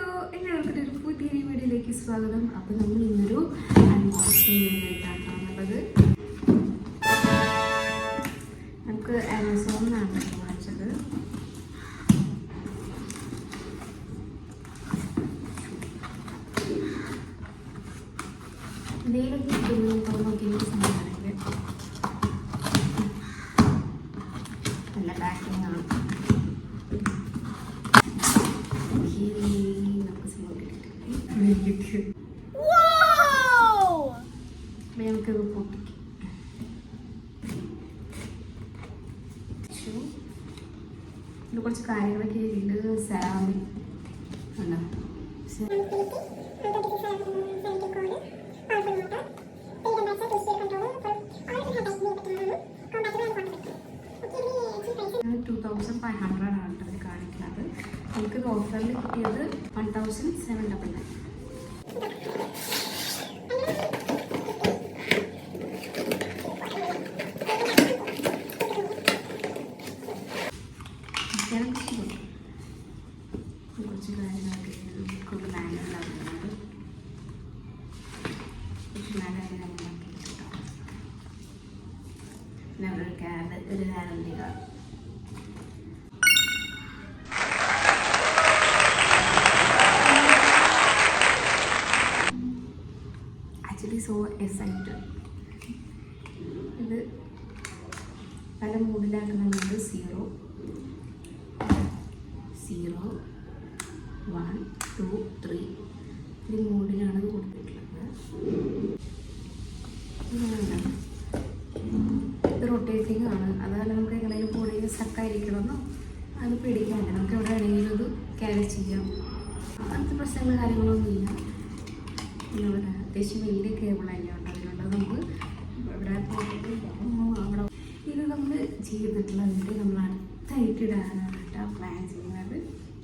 എല്ലാവർക്കും ഒരു പുതിയ വീഡിയോയിലേക്ക് സ്വാഗതം. അപ്പോൾ നമ്മൾ ഇന്നൊരു അൺബോക്സിംഗ് വീഡിയോ ആയിട്ടാണ് കാണുന്നത്. നമുക്ക് ആമസോണിലാണ് വാങ്ങിച്ചത്. നല്ല പാക്കിംഗ് ആണ്. നമുക്കത് പൊട്ടിക്കും. കുറച്ച് കാര്യങ്ങളൊക്കെ എഴുതിയിട്ട് സെറാമിക് ഉണ്ടോ. $2,500 ആണ് അവർ കാണിക്കുന്നത്. നമുക്കിത് ഓഫറിൽ കിട്ടിയത് 1,799. കുറച്ച് കാര്യങ്ങളൊക്കെ കൊണ്ട് മാനുവലാക്കുന്നത് പിന്നെ ഒരു guarantee card. Actually so excited. ഇത് പല മൂഡിലാക്കുന്നുണ്ട്. 0, 1, 2, 3 ഈ മൂഡിലാണ് ഇത് കൊടുത്തിട്ടുള്ളത്. ഇത് റൊട്ടേറ്റിംഗ് ആണ്. അതാണ് നമുക്ക് എങ്ങനെയും ബോഡിയിൽ സ്റ്റക്കായിരിക്കണമെന്നോ അത് പിടിക്കാനില്ല. നമുക്ക് എവിടെ വേണമെങ്കിലും ഇത് ക്യാരി ചെയ്യാം. അങ്ങനത്തെ പ്രശ്നങ്ങൾ കാര്യങ്ങളൊന്നുമില്ല. പിന്നെ അത്യാവശ്യം വലിയ കേബിൾ തന്നെയാണ് അതിലുണ്ട്. നമുക്ക് ഇവിടെ അവിടെ ഇത് നമ്മൾ ചെയ്തിട്ടുള്ളതിൻ്റെ നമ്മൾ അടുത്തായിട്ട് ഇടാനാണ് പ്ലാൻ ചെയ്യുന്നത്.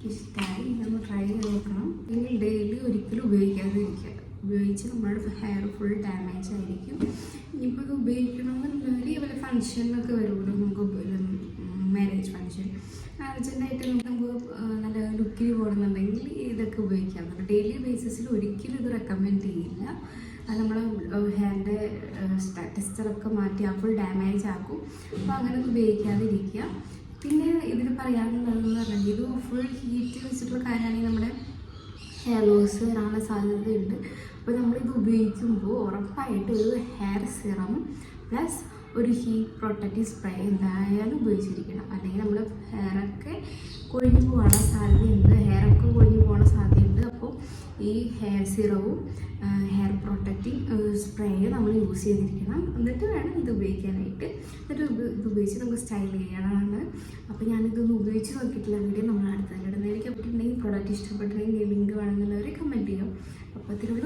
ഇഷ്ടമായി നമ്മൾ ട്രൈ ചെയ്ത് നോക്കണം. നിങ്ങൾ ഡെയിലി ഒരിക്കലും ഉപയോഗിക്കാതിരിക്കുക. ഉപയോഗിച്ച് നമ്മുടെ ഹെയർ ഫുൾ ഡാമേജ് ആയിരിക്കും. ഇനിയിപ്പോൾ ഇത് ഉപയോഗിക്കണമെന്നുള്ളവർ ഇവരെ ഫങ്ഷനൊക്കെ വരുള്ളൂ. നമുക്ക് മാരേജ് ഫങ്ഷൻ അർജൻറ്റായിട്ട് നമുക്ക് നല്ല ലുക്കിൽ പോകണമെന്നുണ്ടെങ്കിൽ ഇതൊക്കെ ഉപയോഗിക്കാം. ഡെയിലി ബേസിസിൽ ഒരിക്കലും ഇത് റെക്കമെൻഡ് ചെയ്യില്ല. അത് നമ്മളെ ഹെയറിൻ്റെ ടെക്സ്ചറൊക്കെ മാറ്റി ഫുൾ ഡാമേജ് ആക്കും. അപ്പോൾ അങ്ങനെ ഉപയോഗിക്കാതിരിക്കുക. പിന്നെ ഇതിൽ പറയാനുള്ളതെന്ന് പറഞ്ഞാൽ ഇത് ഫുൾ ഹീറ്റ് വെച്ചിട്ടുള്ള കാര്യമാണെങ്കിൽ നമ്മുടെ ഹെയർ ലോസ് വരാനുള്ള സാധ്യതയുണ്ട്. അപ്പോൾ നമ്മളിത് ഉപയോഗിക്കുമ്പോൾ ഉറപ്പായിട്ട് ഒരു ഹെയർ സിറം പ്ലസ് ഒരു ഹീറ്റ് പ്രൊട്ടക്റ്റീവ് സ്പ്രേ എന്തായാലും ഉപയോഗിച്ചിരിക്കണം. അല്ലെങ്കിൽ നമ്മുടെ ഹെയറൊക്കെ കൊഴിഞ്ഞു പോകാനുള്ള സാധ്യതയുണ്ട്. ഹെയറൊക്കെ കൊഴിഞ്ഞു പോകാനുള്ള സാധ്യതയുണ്ട്. അപ്പോൾ ഈ ഹെയർ സിറവും ഹെയർ പ്രൊട്ടക്റ്റീവ് സ്പ്രേയും നമ്മൾ യൂസ് ചെയ്തിരിക്കണം. എന്നിട്ട് വേണം ഇത് ഉപയോഗിക്കാനായിട്ട്. എന്നിട്ട് ഇത് ഉപയോഗിച്ച് നമുക്ക് സ്റ്റൈൽ ചെയ്യാനാണ്. അപ്പോൾ ഞാനിതൊന്ന് ഉപയോഗിച്ച് നോക്കിയിട്ടുള്ള വീഡിയോ നമ്മൾ അടുത്തതിലിടുന്നതായിരിക്കും. പറ്റിയിട്ടുണ്ടെങ്കിൽ പ്രോഡക്റ്റ് ഇഷ്ടപ്പെട്ടിട്ടുണ്ടെങ്കിൽ ലിങ്ക് വേണമെന്നുള്ളവർ കമൻറ്റ് ചെയ്യും. അപ്പോൾ അതിലുള്ള